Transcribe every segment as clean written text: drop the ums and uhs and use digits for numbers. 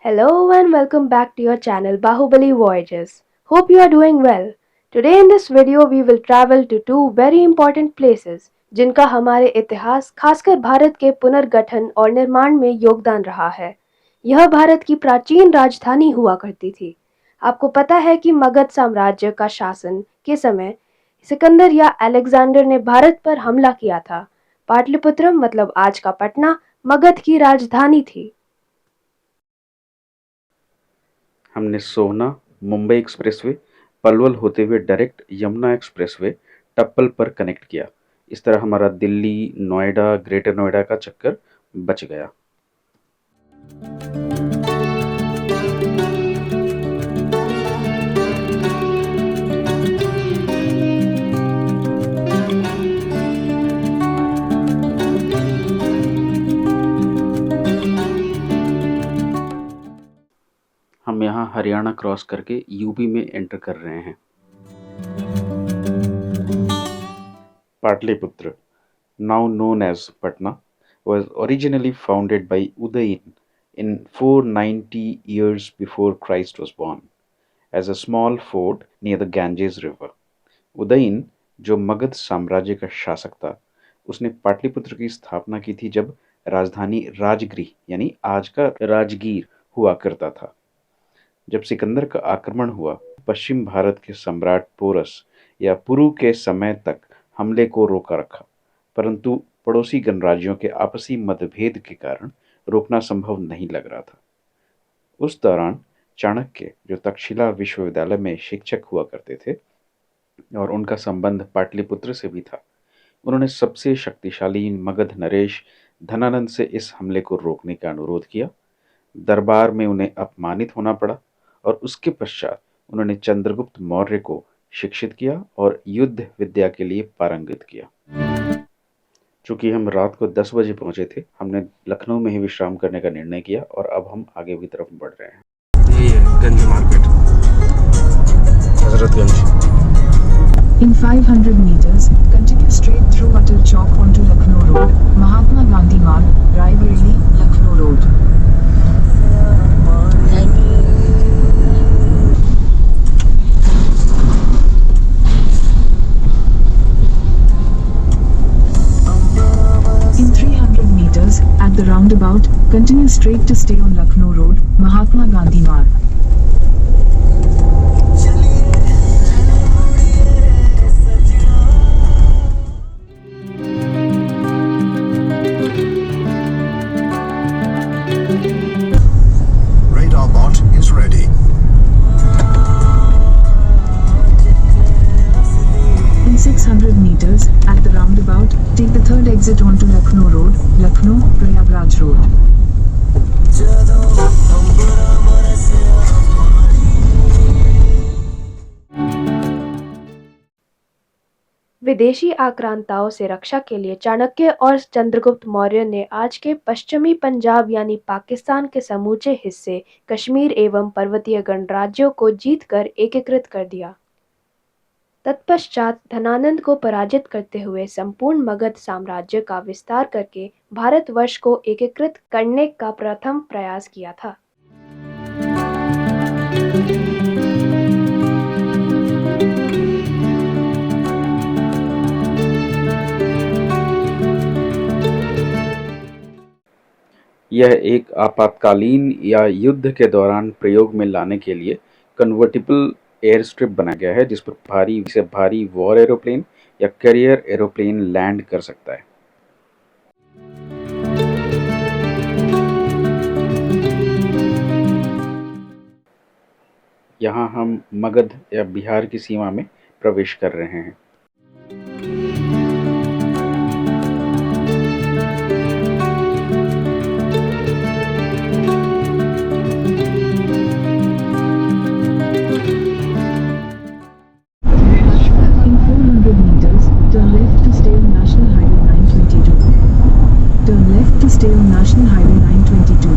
Hello and welcome back to your channel Bahubali Voyages. Hope you are doing well. Today in this video we will travel to two very important places जिनका हमारे इतिहास खासकर भारत के पुनर्गठन और निर्माण में योगदान रहा है। यह भारत की प्राचीन राजधानी हुआ करती थी। आपको पता है कि मगध साम्राज्य का शासन के समय सिकंदर या अलेक्जेंडर ने भारत पर हमला किया था। पाटलिपुत्र मतलब आज का पटना मगध की राजधानी थी। हमने सोहना मुंबई एक्सप्रेसवे पलवल होते हुए डायरेक्ट यमुना एक्सप्रेसवे टप्पल पर कनेक्ट किया। इस तरह हमारा दिल्ली, नोएडा, ग्रेटर नोएडा का चक्कर बच गया। हम यहाँ हरियाणा क्रॉस करके यूपी में एंटर कर रहे हैं। Patliputra, now known as Patna, was originally founded by Udayin in 490 years before Christ was born, as a small fort near the Ganges River. Udayan, जो मगध साम्राज्य का शासक था, उसने पाटलिपुत्र की स्थापना की थी जब राजधानी राजगृह यानी आज का राजगीर हुआ करता था। जब सिकंदर का आक्रमण हुआ, पश्चिम भारत के सम्राट पोरस या पुरु के समय तक हमले को रोका रखा, परंतु पड़ोसी गणराज्यों के आपसी मतभेद के कारण रोकना संभव नहीं लग रहा था। उस दौरान चाणक्य, जो तक्षशिला विश्वविद्यालय में शिक्षक हुआ करते थे और उनका संबंध पाटलिपुत्र से भी था, उन्होंने सबसे शक्तिशाली मगध नरेश धनानंद से इस हमले को रोकने का अनुरोध किया। दरबार में उन्हें अपमानित होना पड़ा और उसके पश्चात उन्होंने चंद्रगुप्त मौर्य को शिक्षित किया और युद्ध विद्या के लिए पारंगत किया। चूंकि हम रात को 10 बजे पहुंचे थे, हमने लखनऊ में ही विश्राम करने का निर्णय किया और अब हम आगे की तरफ बढ़ रहे हैं। ये गंज market, Hazratganj. In 500 meters, continue straight through Atal Chowk onto Lucknow Road, Mahatma Gandhi Marg, Raebareli, Lucknow Road. In 300 meters, at the roundabout, continue straight to stay on Lucknow Road, Mahatma Gandhi Marg. Radar bot is ready. In 600 meters, at the roundabout, take the third exit onto Lucknow Road, Lucknow, Prayagraj Road. विदेशी आक्रांताओं से रक्षा के लिए चाणक्य और चंद्रगुप्त मौर्य ने आज के पश्चिमी पंजाब यानी पाकिस्तान के समूचे हिस्से कश्मीर एवं पर्वतीय गणराज्यों को जीतकर एकीकृत कर दिया। तत्पश्चात धनानंद को पराजित करते हुए संपूर्ण मगध साम्राज्य का विस्तार करके भारतवर्ष को एकीकृत करने का प्रथम प्रयास किया था। यह एक आपातकालीन या युद्ध के दौरान प्रयोग में लाने के लिए कन्वर्टिबल एयर स्ट्रिप बनाया गया है, जिस पर भारी वॉर एरोप्लेन या कैरियर एरोप्लेन लैंड कर सकता है। यहाँ हम मगध या बिहार की सीमा में प्रवेश कर रहे हैं। In 400 meters, turn left to stay on National Highway 922. Turn left to stay on National Highway 922.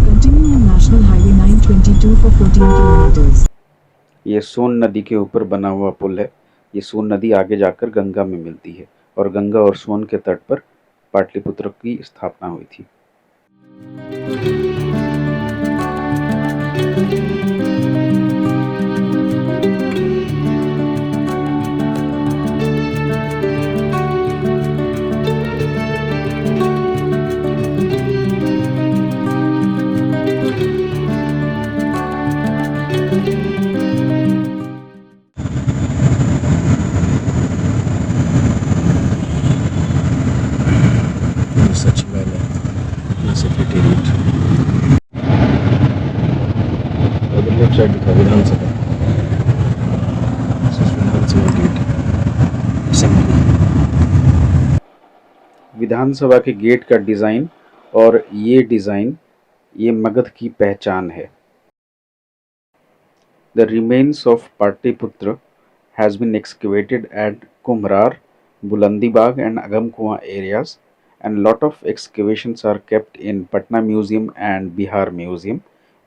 Continue on National Highway 922 for 14 kilometers. ये सोन नदी के ऊपर बना हुआ पुल है। ये सोन नदी आगे जाकर गंगा में मिलती है और गंगा और सोन के तट पर पाटलिपुत्र की स्थापना हुई थी। सचिवालय, सेक्रेटेरिएट, लेफ्ट साइड दिखा विधानसभा, विधानसभा गेट, असेंबली। विधानसभा के गेट का डिजाइन और ये मगध की पहचान है। The remains of Patliputra has been excavated at Kumrar, Bulandibagh and Agamkuan areas, and lot of excavations are kept in Patna Museum and Bihar Museum.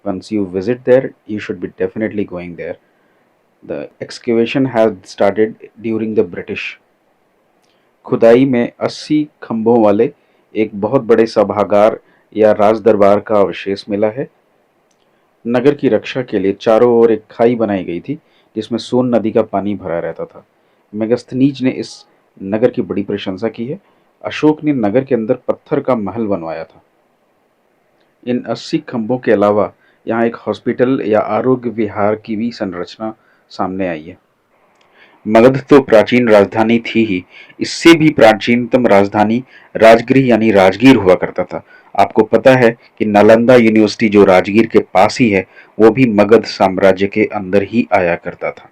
Once you visit there, you should be definitely going there. The excavation has started during the British. खुदाई में 80 खंभों वाले एक बहुत बड़े सभागार या राज दरबार का अवशेष मिला है। नगर की रक्षा के लिए चारों ओर एक खाई बनाई गई थी जिसमें सोन नदी का पानी भरा रहता था। मेगस्थनीज ने इस नगर की बड़ी प्रशंसा की है। अशोक ने नगर के अंदर पत्थर का महल बनवाया था। इन 80 खंभों के अलावा यहाँ एक हॉस्पिटल या आरोग्य विहार की भी संरचना सामने आई है। मगध तो प्राचीन राजधानी थी ही, इससे भी प्राचीनतम राजधानी राजगृह यानी राजगीर हुआ करता था। आपको पता है कि नालंदा यूनिवर्सिटी जो राजगीर के पास ही है, वो भी मगध साम्राज्य के अंदर ही आया करता था।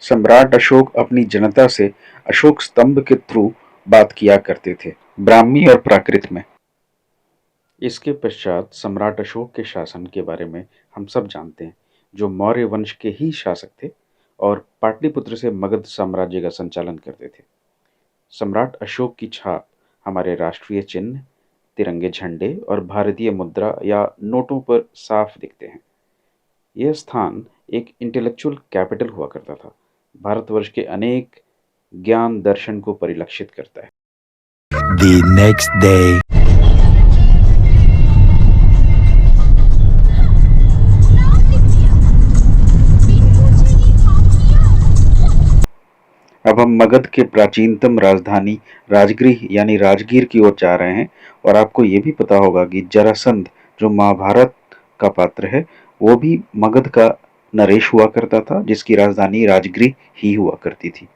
सम्राट अशोक अपनी जनता से अशोक स्तंभ के थ्रू बात किया करते थे, ब्राह्मी और प्राकृत में। इसके पश्चात सम्राट अशोक के शासन के बारे में हम सब जानते हैं, जो मौर्य वंश के ही शासक थे और पाटलिपुत्र से मगध साम्राज्य का संचालन करते थे। सम्राट अशोक की छाप हमारे राष्ट्रीय चिन्ह, तिरंगे झंडे और भारतीय मुद्रा या नोटों पर साफ दिखते हैं। यह स्थान एक इंटेलेक्चुअल कैपिटल हुआ करता था। भारतवर्ष के अनेक ज्ञान दर्शन को परिलक्षित करता है। The next day. अब हम मगध के प्राचीनतम राजधानी राजगृह यानी राजगीर की ओर जा रहे हैं और आपको ये भी पता होगा कि जरासंध जो महाभारत का पात्र है, वो भी मगध का नरेश हुआ करता था, जिसकी राजधानी राजगृह ही हुआ करती थी।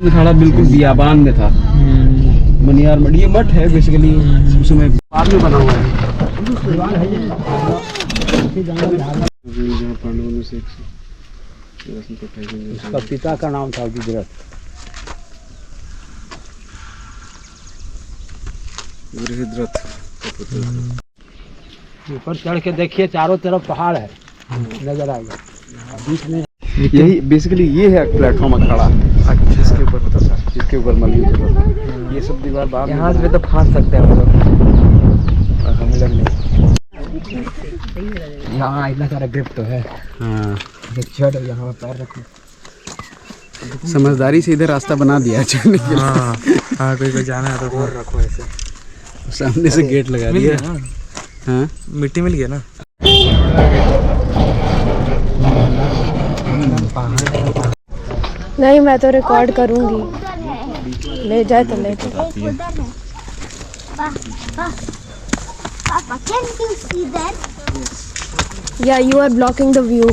खड़ा बिल्कुल बियाबान में था। मनियार मठ, ये मठ है बेसिकली, उसमें बाद में बना हुआ है। उसका पिता का नाम था गुजरत। ऊपर चढ़ के देखिए, चारों तरफ पहाड़ है, नजर आएगा। बीच में यही बेसिकली ये है प्लेटफॉर्म खड़ा। अच्छा, इसके ऊपर होता था, इसके ऊपर मलिन होता था। ये सब दीवार बाद यहाँ से तो फांस सकते हैं हम लोग, हमें लग नहीं। यहाँ इतना सारा ग्रिप तो है। हाँ, चढ़ यहाँ पैर रखो। समझदारी से इधर रास्ता बना दिया चढ़ने के लिए। हाँ, कोई जाना है तो और रखो ऐसे। सामने से गेट लगा दिया। हाँ, मिट्टी मिल गया ना। नहीं, मैं तो रिकॉर्ड करूंगी, ले जाए तो ले जाए। Papa, can you see that? Yeah, you are blocking the view.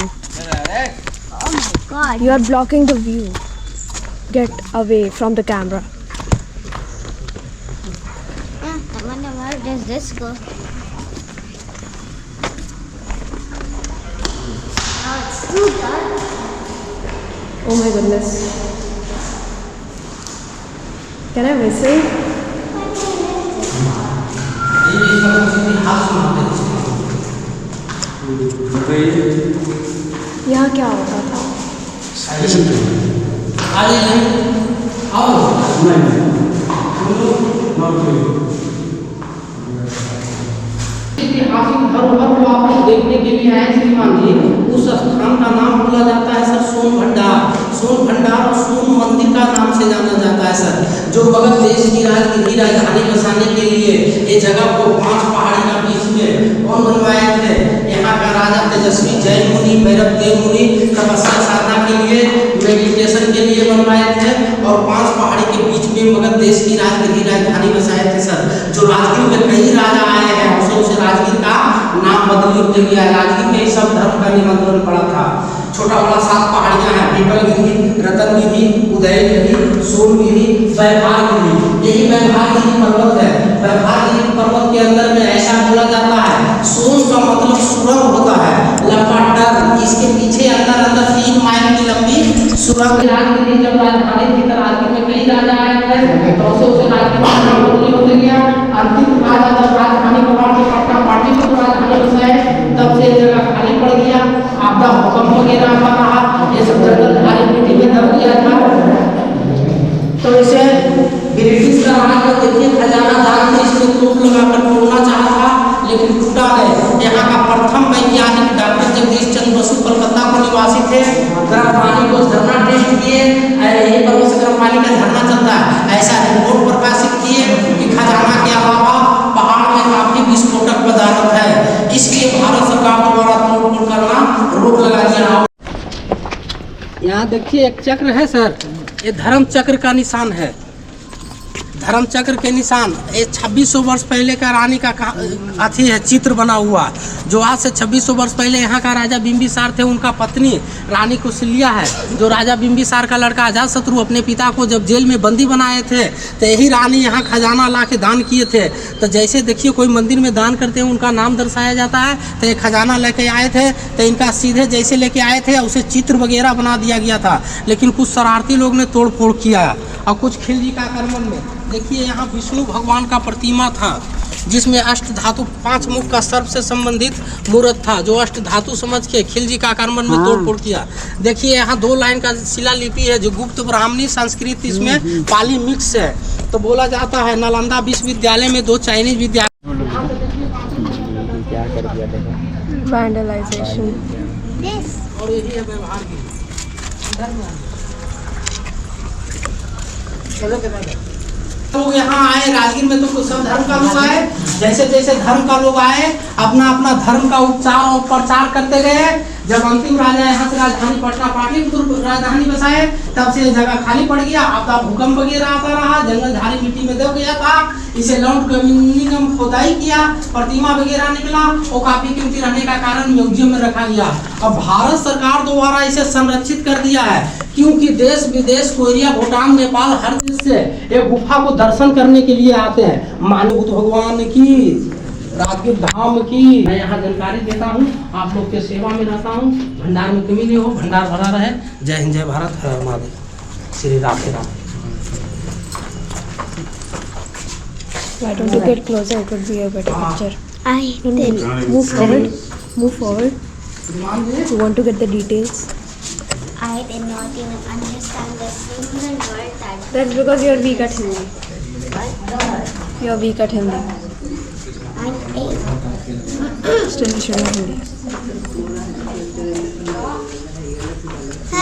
Oh my god. You are blocking the view. Get away from the camera. I wonder where does this go? Oh, it's too dark. Oh my goodness. Can I whistle? यहाँ क्या होता था? ऐतिहासिक धरोहर को आप लोग देखने के लिए आए श्रीमान जी, उस स्थान का नाम मुनि, भैरव देव मुनि तपस्या साधना के लिए, मेडिटेशन के लिए बनवाए थे और 5 पहाड़ी के बीच में मगध देश की राजधानी बसाए थे सर। जो राजगीर में कई राजा आए हैं, उसे राजगीर का नाम बदल दिया है। राजगीर में ही सब धर्म का निमंत्रण पड़ा था। छोटा बड़ा 7 पहाड़ियां हैं, पीपलगिरी, रतनगिरी, उदयगिरी, सोनगिरी, वैभागिरी। यही वैभागिरी पर्वत है। वैभागिरी पर्वत के अंदर में ऐसा बोला जाता है, सोन का मतलब सुरंग होता है, लंबा डर। इसके पीछे अंदर 3 माइल की लंबी सुरंग। राजगिरी जब राजधानी थी तो राजगीर में कई राजा आए थे, तो उसे राजगीर का नाम बदल होते गया। अंतिम राजा जब राजधानी को पटना पाटलिपुत्र राजधानी बसाए, तब से जगह खाली पड़ गया। आपदा भूकंप वगैरह का रहा, ये सब जंगल मिट्टी में दब गया था। तो इसे ब्रिटिश का राज देखिए खजाना दान में इसमें तोप लगाकर तोड़ना चाहा था, लेकिन टूटा नहीं। यहाँ का प्रथम वैज्ञानिक डॉक्टर जगदीश चंद्र बसु कलकत्ता को निवासी थे। गर्म पानी को झरना टेस्ट किए, यही पर्वत से गर्म पानी का झरना चलता है। ऐसा रिपोर्ट प्रकाशित किए कि खजाना के अलावा पहाड़ में काफी विस्फोटक पदार्थ है, इसलिए भारत सरकार द्वारा तोड़फोड़ करना रोक लगा दिया। यहाँ देखिए एक चक्र है सर, ये धर्म चक्र का निशान है। धर्म चक्र के निशान ये 2600 वर्ष पहले का रानी का अथी है, चित्र बना हुआ, जो आज से 2600 वर्ष पहले यहाँ का राजा बिंबिसार थे, उनका पत्नी रानी कौशल्या है। जो राजा बिंबिसार का लड़का अजातशत्रु अपने पिता को जब जेल में बंदी बनाए थे, तो यही रानी यहाँ खजाना ला के दान किए थे। तो जैसे देखिए कोई मंदिर में दान करते हैं, उनका नाम दर्शाया जाता है। तो ये खजाना लेके आए थे, तो इनका सीधे जैसे लेके आए थे उसे चित्र वगैरह बना दिया गया था, लेकिन कुछ शरारती लोग ने तोड़ फोड़ किया। और कुछ खिलजी का आक्रमण में देखिए यहाँ विष्णु भगवान का प्रतिमा था, जिसमें अष्ट धातु 5 मुख का सर्प से संबंधित मूर्त था, जो अष्ट धातु समझ के खिलजी का आक्रमण में तोड़फोड़ किया। देखिए यहाँ 2 लाइन का शिलालिपि है, जो गुप्त ब्राह्मणी संस्कृत, इसमें पाली मिक्स है। तो बोला जाता है नालंदा विश्वविद्यालय में 2 चाइनीज विद्यालय वैंडलाइजेशन। और यही है व्यवहार की लोग यहाँ आए राजगीर में, तो कुछ सब धर्म का लोग आए। जैसे जैसे धर्म का लोग आए, अपना अपना धर्म का उपचार और प्रचार करते गए। जब अंतिम राजा यहाँ से राजधानी पटना पाटलिपुत्र राजधानी बसाए, तब से जगह खाली पड़ गया। आपदा भूकंप वगैरह आता रहा, जंगल झाड़ी मिट्टी में दब गया था। इसे लॉन्ड कम्युनिकम खोदाई किया, प्रतिमा वगैरह निकला, वो काफी कीमती रहने का कारण म्यूजियम में रखा गया। अब भारत सरकार द्वारा इसे संरक्षित कर दिया है, क्योंकि देश विदेश, कोरिया, भूटान, नेपाल, हर देश से एक गुफा को दर्शन करने के लिए आते हैं। मानव बुद्ध भगवान की, राजगीर धाम की मैं यहाँ जानकारी देता हूँ, आप लोग के सेवा में रहता हूँ। भंडार में कमी नहीं हो, भंडार भरा रहे। जय हिंद, जय भारत, हर महादेव, श्री राम के Ram. Why don't you get closer? It would be a better picture. I did. Move forward. Move forward. You want to get the details? I did not even understand the single word that. That's because you're weak at Hindi. What? You're weak at Hindi. I'm 8. Still you should know Hindi.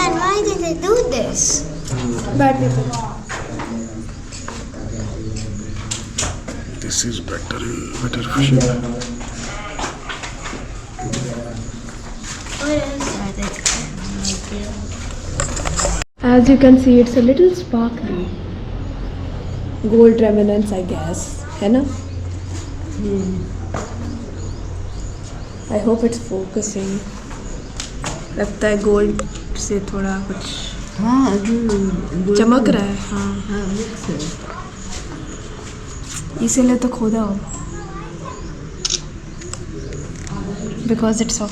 And why did they do this? Bad people. This is better fishing. What is that? As you can see, it's a little sparkly. Gold remnants, I guess. है ना? I hope it's focusing. लगता है gold से थोड़ा कुछ चमक रहा है। हाँ, इसीलिए तो खोदा हो। Because it's of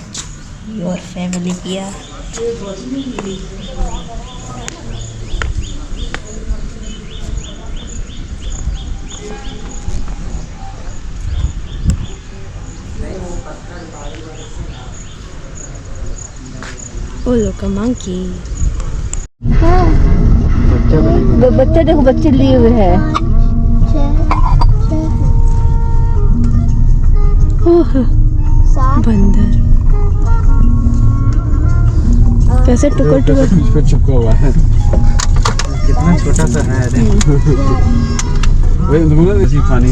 Your family here. Oh, look, a monkey. बच्चे देखो, बच्चे लिए हुए हैं। ओह, बंदर कैसे टुकड़ टुकड़ बीच पे चिपका हुआ है। कितना छोटा सा है। वही बोला पानी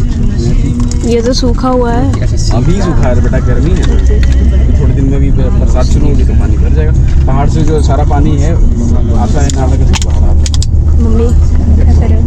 ये तो सूखा हुआ है। अभी सूखा है बेटा, गर्मी है। थोड़े दिन में भी बरसात शुरू होगी तो पानी भर जाएगा। पहाड़ से जो सारा पानी है आता है नाला के थ्रू बाहर आता है। मम्मी क्या कर रहे हो?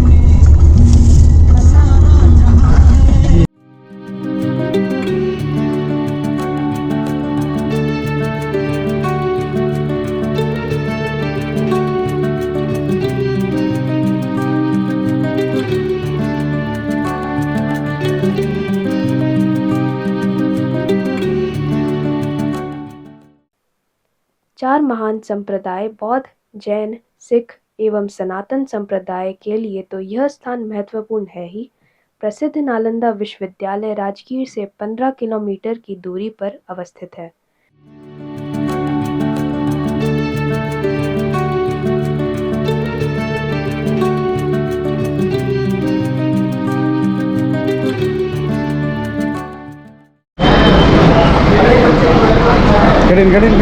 चार महान संप्रदाय बौद्ध, जैन, सिख एवं सनातन संप्रदाय के लिए तो यह स्थान महत्वपूर्ण है ही। प्रसिद्ध नालंदा विश्वविद्यालय राजगीर से 15 किलोमीटर की दूरी पर अवस्थित है। Get in.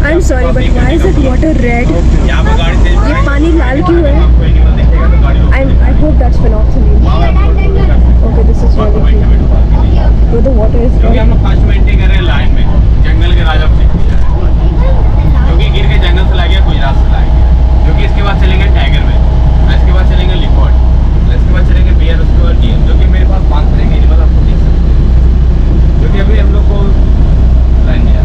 I'm sorry, but why is it water red? ये पानी लाल क्यों है? I hope that's phenolphthalein. Okay, this is really cute. So the water is red. हम 5 मिनट कर रहे हैं लाइन में जंगल के राजा से जो कि गिर के जंगल से ला गया गुजरात से ला गया जो कि इसके बाद चलेंगे टाइगर में इसके बाद चलेंगे लिकॉर्ड इसके बाद चलेंगे बियर उसके बाद डियर जो कि मेरे पास 5 तरह के एनिमल आपको देख सकते हैं जो कि अभी हम लोग को लाइन दिया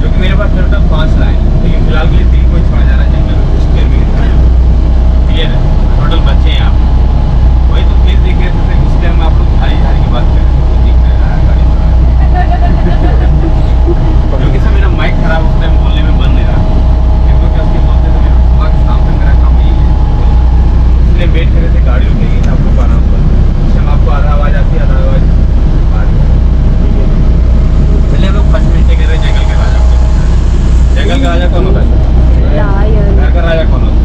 जो कि मेरे पास टोटल 5 लाइन लेकिन फिलहाल के लिए 3 को छोड़ा जा रहा है जंगल में उसके भी क्लियर है टोटल बच्चे हैं आप वही तो फिर देख रहे थे इस टाइम आप लोग झाड़ी झाड़ी की बात कर रहे हैं दिख रहा है गाड़ी क्योंकि सर मेरा माइक खराब उस टाइम बोलने में बंद नहीं रहा क्योंकि उसके बोलते तो मेरा दिमाग शाम तक मेरा काम यही है इसलिए वेट कर रहे थे गाड़ी रुकेगी आपको पाना होगा उस टाइम आपको आधा आवाज़ आती है आधा आवाज़ आ रही है पहले हम लोग 5 मिनट कर रहे हैं जंगल के राजा जंगल का राजा कौन होता है घर का राजा कौन होता है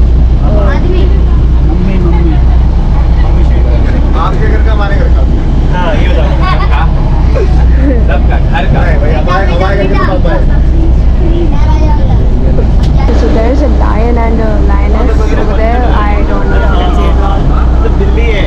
आपके घर का हमारे घर का हाँ ये बताओ सबका घर का So there is a lion and a lioness over there. I don't know if you can see it all. तो बिल्ली है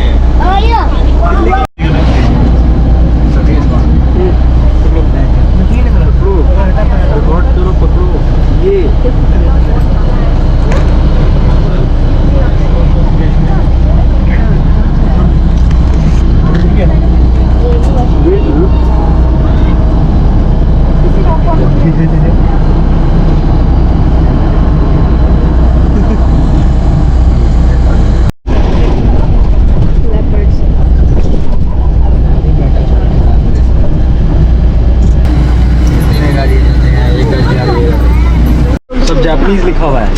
सब जापानीज लिखा हुआ है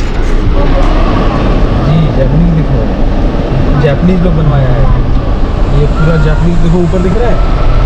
जी जापानीज लिखा हुआ है जापानीज लोग बनवाया है। ये पूरा जापानीज, देखो ऊपर दिख रहा है